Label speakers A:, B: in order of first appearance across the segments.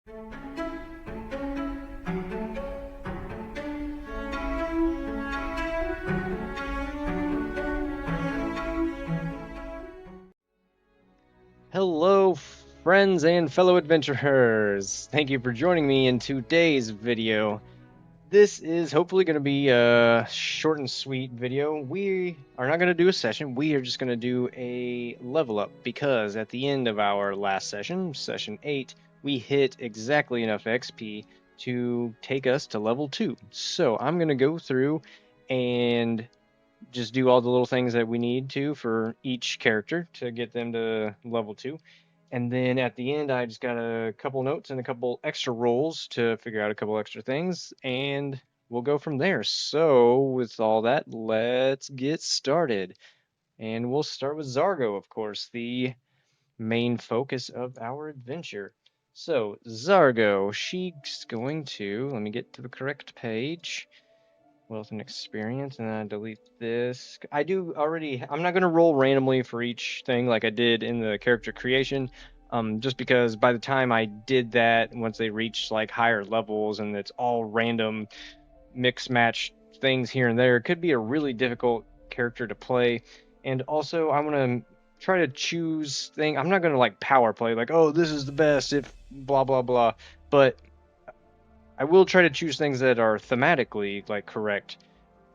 A: Hello, friends and fellow adventurers. Thank you for joining me in today's video. This is hopefully going to be a short and sweet video. We are not going to do a session. We are just going to do a level up because at the end of our last session, session 8, we hit exactly enough XP to take us to level 2. So I'm going to go through and just do all the little things that we need to for each character to get them to level 2. And then at the end, I just got a couple notes and a couple extra rolls to figure out a couple extra things, and we'll go from there. So, with all that, let's get started. And we'll start with Zargo, of course, the main focus of our adventure. So, Zargo, she's going to, let me get to the correct page. Wealth and experience, and then I delete this. I'm not going to roll randomly for each thing like I did in the character creation, just because by the time I did that, once they reach like higher levels and it's all random mix match things here and there, it could be a really difficult character to play. And also, I want to try to choose thing. I'm not going to like power play, like, oh, this is the best if blah, blah, blah. But I will try to choose things that are thematically like correct.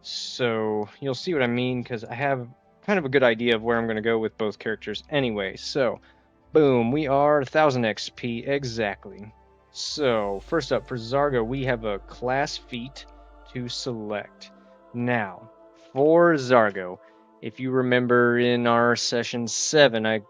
A: So you'll see what I mean because I have kind of a good idea of where I'm going to go with both characters anyway. So, boom, we are 1000 XP exactly. So, first up for Zargo, we have a class feat to select. Now, for Zargo, if you remember in our session 7, I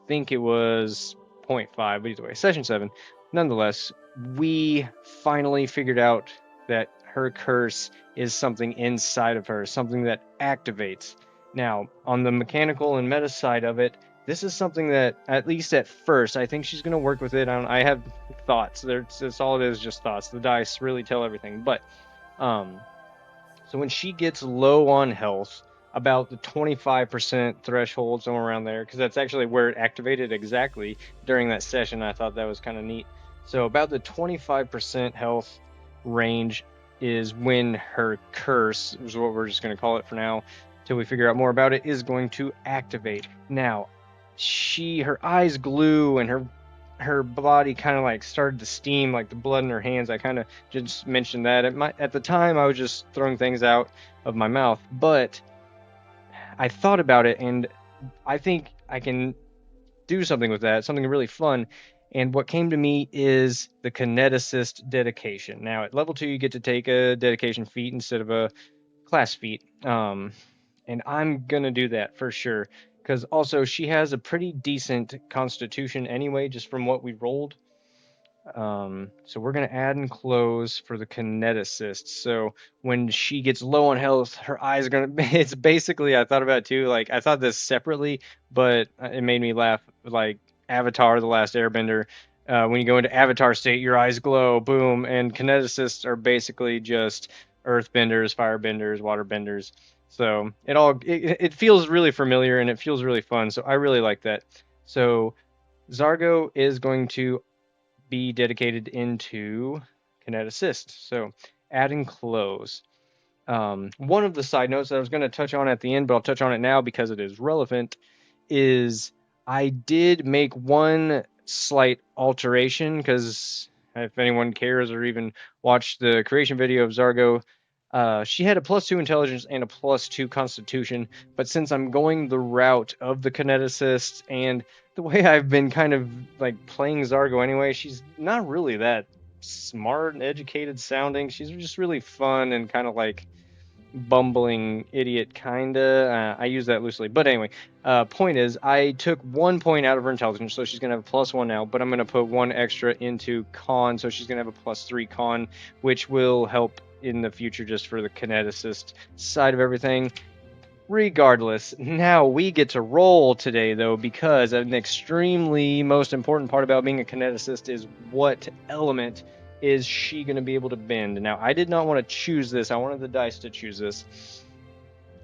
A: think it was 0.5, but either way, session 7, nonetheless, we finally figured out that her curse is something inside of her, something that activates. Now, on the mechanical and meta side of it, this is something that, at least at first, I think she's going to work with it. I have thoughts. That's all it is, just thoughts. The dice really tell everything. But, so when she gets low on health, about the 25% threshold, somewhere around there, because that's actually where it activated exactly during that session. I thought that was kind of neat. So about the 25% health range is when her curse, is what we're just going to call it for now, till we figure out more about it, is going to activate. Now, her eyes glue and her body kind of like started to steam, like the blood in her hands. I kind of just mentioned that. At the time, I was just throwing things out of my mouth, but I thought about it, and I think I can do something with that, something really fun. And what came to me is the Kineticist dedication. Now, at level 2, you get to take a dedication feat instead of a class feat. And I'm going to do that for sure. Because also, she has a pretty decent constitution anyway, just from what we rolled. So we're going to add and close for the kineticist. So when she gets low on health, her eyes are going to, it's basically, I thought about it too, like I thought this separately, but it made me laugh, like Avatar, The Last Airbender. When you go into Avatar state, your eyes glow, boom, and kineticists are basically just earthbenders, firebenders, waterbenders. So it feels really familiar and it feels really fun. So I really like that. So Zargo is going to be dedicated into Kineticist. So add and close. One of the side notes that I was going to touch on at the end, but I'll touch on it now because it is relevant, is I did make one slight alteration because if anyone cares or even watched the creation video of Zargo, she had a +2 intelligence and a +2 constitution, but since I'm going the route of the kineticist and the way I've been kind of like playing Zargo anyway, she's not really that smart and educated sounding. She's just really fun and kind of like bumbling idiot kinda. I use that loosely, but anyway, point is I took 1 point out of her intelligence, so she's gonna have a +1 now, but I'm gonna put 1 extra into con, so she's gonna have a +3 con, which will help in the future just for the kineticist side of everything. Regardless, now we get to roll today though, because an extremely most important part about being a kineticist is what element is she going to be able to bend. Now, I did not want to choose this. I wanted the dice to choose this.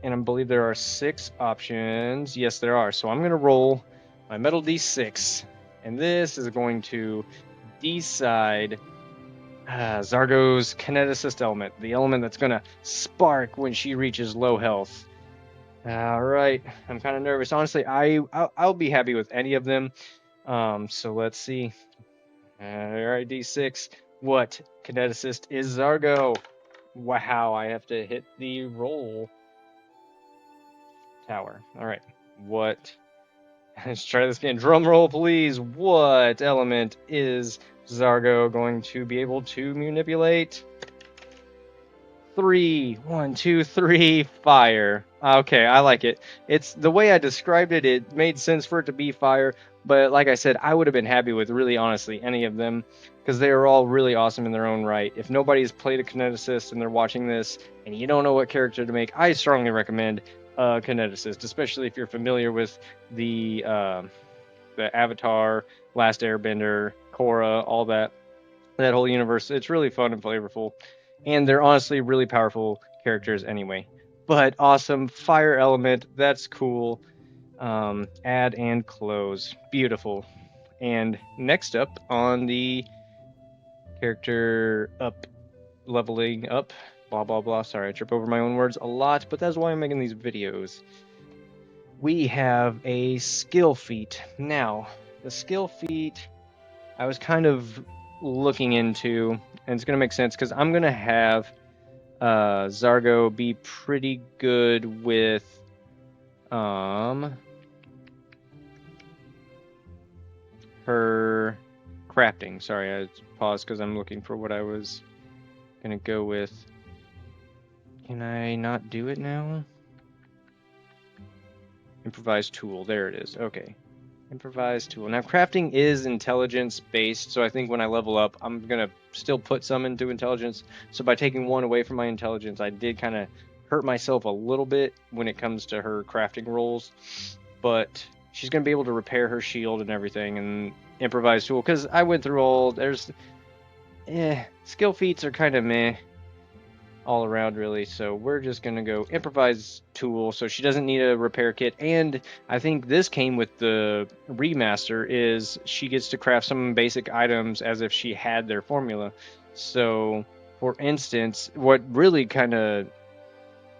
A: And I believe there are 6 options. Yes, there are. So I'm going to roll my metal d6. And this is going to decide Zargo's kineticist element, the element that's going to spark when she reaches low health. All right, I'm kind of nervous. Honestly, I'll be happy with any of them. So let's see. All right, D6. What kineticist is Zargo? Wow, I have to hit the roll tower. All right, what? Let's try this again. Drum roll, please. What element is Zargo going to be able to manipulate? 3, 1, 2, 3, fire. Okay, I like it. It's the way I described it, it made sense for it to be fire, but like I said, I would have been happy with really honestly any of them because they are all really awesome in their own right. If nobody's played a kineticist and they're watching this and you don't know what character to make, I strongly recommend a kineticist, especially if you're familiar with the Avatar, Last Airbender, Korra, all that whole universe. It's really fun and flavorful, and they're honestly really powerful characters anyway. But awesome fire element, that's cool. Add and close, beautiful. And next up on the character up, leveling up, blah blah blah. Sorry, I trip over my own words a lot, but that's why I'm making these videos. We have a skill feat. Now, the skill feat I was kind of looking into, and it's going to make sense because I'm going to have Zargo be pretty good with her crafting. Sorry, I paused because I'm looking for what I was going to go with. Can I not do it now? Improvised tool. There it is. Okay. Improvised tool. Now, crafting is intelligence based, so I think when I level up, I'm going to still put some into intelligence. So by taking one away from my intelligence, I did kind of hurt myself a little bit when it comes to her crafting rolls. But she's going to be able to repair her shield and everything, and improvised tool. Because I went through all, skill feats are kind of meh all around really, so we're just gonna go improvise tool so she doesn't need a repair kit. And I think this came with the remaster, is she gets to craft some basic items as if she had their formula. So for instance, what really kind of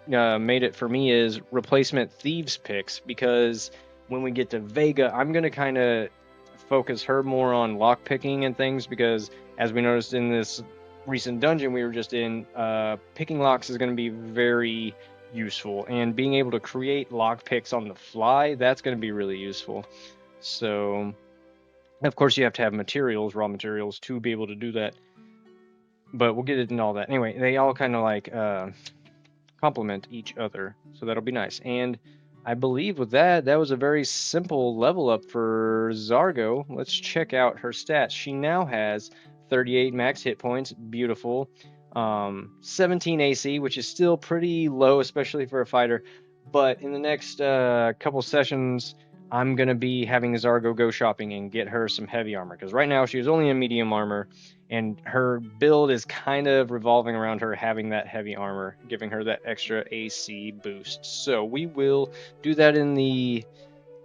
A: made it for me is replacement thieves picks, because when we get to Vega, I'm gonna kind of focus her more on lock picking and things, because as we noticed in this recent dungeon we were just in, picking locks is going to be very useful, and being able to create lock picks on the fly, that's going to be really useful. So of course you have to have materials, raw materials, to be able to do that, but we'll get into all that. Anyway, they all kind of like complement each other, so that'll be nice. And I believe with that was a very simple level up for Zargo. Let's check out her stats. She now has 38 max hit points, beautiful. 17 AC, which is still pretty low, especially for a fighter. But in the next couple sessions, I'm going to be having Zargo go shopping and get her some heavy armor, because right now she was only in medium armor, and her build is kind of revolving around her having that heavy armor, giving her that extra AC boost. So we will do that in the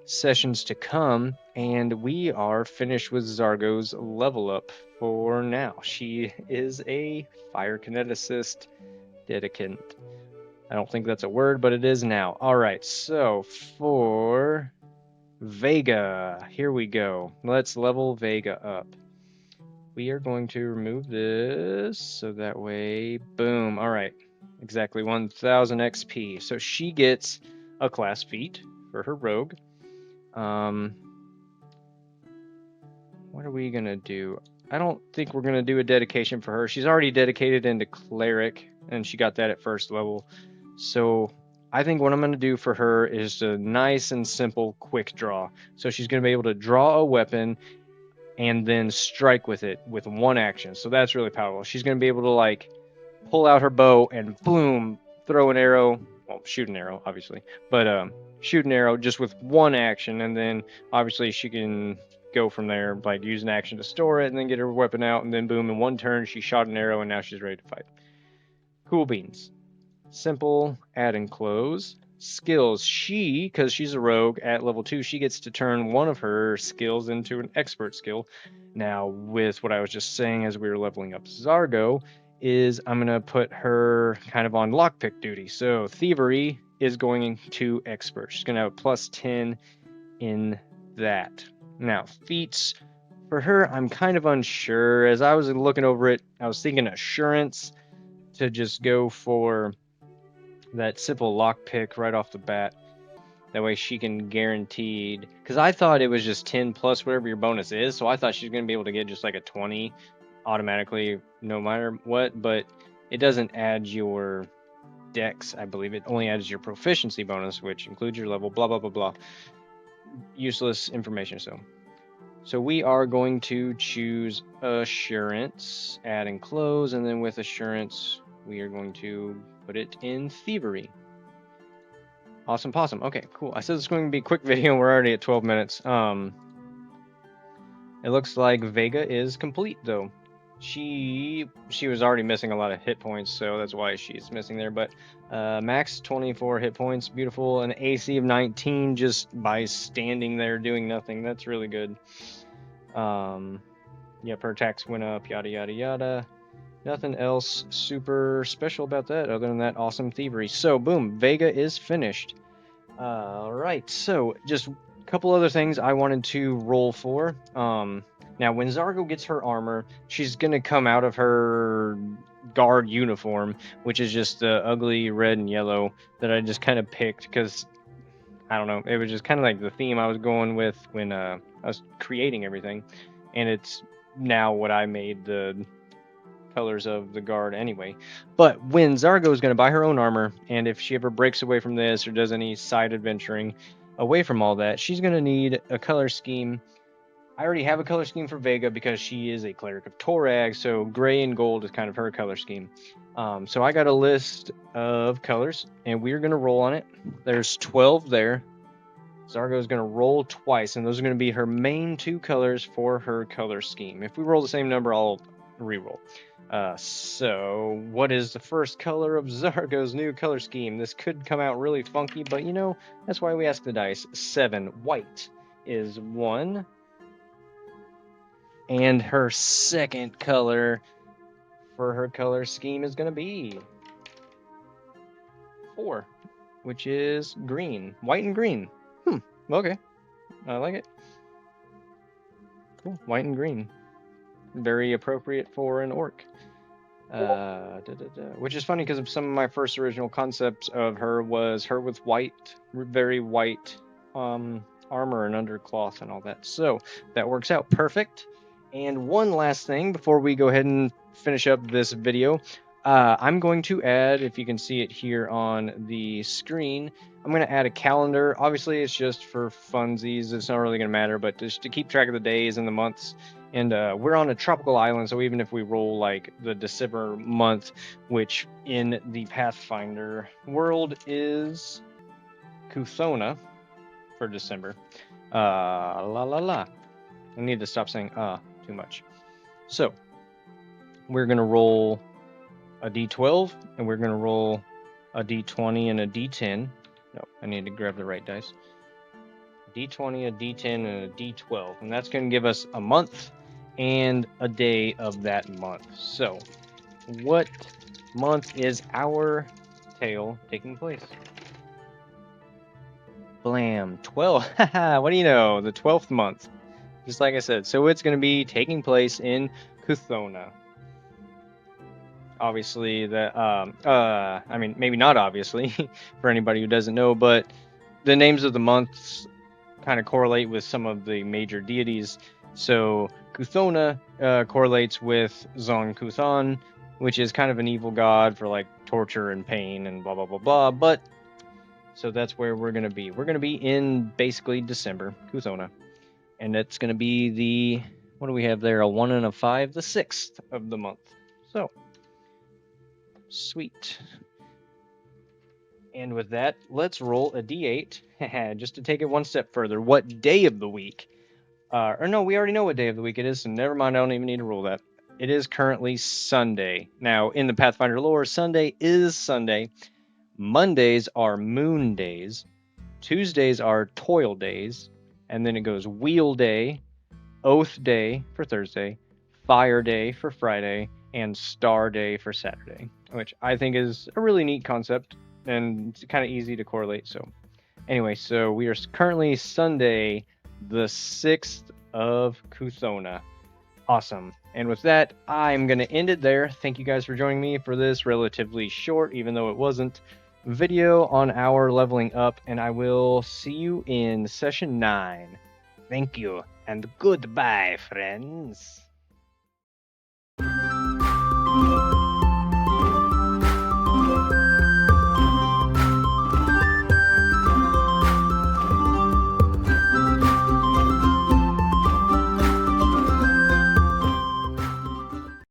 A: sessions to come, and we are finished with Zargo's level up for now. She is a fire kineticist dedicant. I don't think that's a word, but it is now. All right, so for Vega, here we go. Let's level Vega up. We are going to remove this, so that way, boom. All right, exactly 1000 XP. So she gets a class feat for her rogue. What are we gonna do? I don't think we're gonna do a dedication for her. She's already dedicated into cleric, and she got that at first level. So I think what I'm gonna do for her is a nice and simple quick draw. So she's gonna be able to draw a weapon and then strike with it with one action. So that's really powerful. She's gonna be able to like pull out her bow and boom, throw an arrow. Well, shoot an arrow, obviously, but shoot an arrow just with one action, and then obviously she can go from there, like use an action to store it, and then get her weapon out, and then boom, in one turn she shot an arrow, and now she's ready to fight. Cool beans. Simple, add and close. skills. Because she's a rogue at level 2, she gets to turn one of her skills into an expert skill. Now, with what I was just saying as we were leveling up Zargo, is I'm going to put her kind of on lockpick duty. So thievery is going to expert. She's going to have a plus 10 in that. Now, feats for her, I'm kind of unsure. As I was looking over it, I was thinking assurance to just go for that simple lockpick right off the bat. That way she can guaranteed, because I thought it was just 10 plus whatever your bonus is, so I thought she's going to be able to get just like a 20 automatically no matter what, but it doesn't add your dex, I believe. It only adds your proficiency bonus, which includes your level, blah, blah, blah, blah. Useless information, so we are going to choose assurance, add and close, and then with assurance, we are going to put it in thievery. Awesome possum. Okay, cool. I said it's going to be a quick video. We're already at 12 minutes. It looks like Vega is complete though. She was already missing a lot of hit points, so that's why she's missing there. But max 24 hit points, beautiful. An AC of 19 just by standing there doing nothing. That's really good. Yep, her attacks went up. Yada yada yada. Nothing else super special about that other than that awesome thievery. So, boom, Vega is finished. Alright, so just a couple other things I wanted to roll for. Now, when Zargo gets her armor, she's going to come out of her guard uniform, which is just the ugly red and yellow that I just kind of picked because, I don't know, it was just kind of like the theme I was going with when I was creating everything. And it's now what I made the colors of the guard anyway. But when Zargo is going to buy her own armor, and if she ever breaks away from this or does any side adventuring away from all that, she's going to need a color scheme. I already have a color scheme for Vega because she is a cleric of Torag, so gray and gold is kind of her color scheme. So I got a list of colors, and we're going to roll on it. There's 12 there. Zargo is going to roll twice, and those are going to be her main 2 colors for her color scheme. If we roll the same number, I'll re-roll. So what is the first color of Zargo's new color scheme? This could come out really funky, but you know, that's why we ask the dice. 7. White is 1. And her second color for her color scheme is going to be 4, which is green. White and green. Okay. I like it. Cool. White and green. Very appropriate for an orc. Which is funny because some of my first original concepts of her was her with white, very white armor and undercloth and all that. So that works out perfect. And one last thing before we go ahead and finish up this video, I'm going to add, if you can see it here on the screen, I'm going to add a calendar. Obviously, it's just for funsies. It's not really going to matter, but just to keep track of the days and the months. And we're on a tropical island, so even if we roll like the December month, which in the Pathfinder world is Cuthona for December. La la la. I need to stop saying too much. So we're going to roll a d12, and we're going to roll a d20 and a d10. No, I need to grab the right dice. A d20, a d10, and a d12. And that's going to give us a month and a day of that month. So, what month is our tale taking place? Blam, 12. What do you know? The 12th month. Just like I said. So it's going to be taking place in Cuthona. Obviously, I mean, maybe not obviously, for anybody who doesn't know, but the names of the months kind of correlate with some of the major deities. So Cuthona correlates with Zon Kuthan, which is kind of an evil god for like torture and pain and blah blah blah blah. But so that's where we're gonna be. We're gonna be in basically December, Cuthona, and it's gonna be the, what do we have there? A 1 and a 5, the 6th of the month. So sweet. And with that, let's roll a d8 just to take it one step further. What day of the week? Or no, we already know what day of the week it is, so never mind, I don't even need to roll that. It is currently Sunday. Now, in the Pathfinder lore, Sunday is Sunday, Mondays are moon days. Tuesdays are toil days. And then it goes wheel day, oath day for Thursday, fire day for Friday, and star day for Saturday, which I think is a really neat concept and it's kind of easy to correlate. So anyway, so we are currently Sunday, the 6th of Kuthona. Awesome. And with that, I'm going to end it there. Thank you guys for joining me for this relatively short, even though it wasn't, video on our leveling up, and I will see you in session 9. Thank you, and goodbye, friends.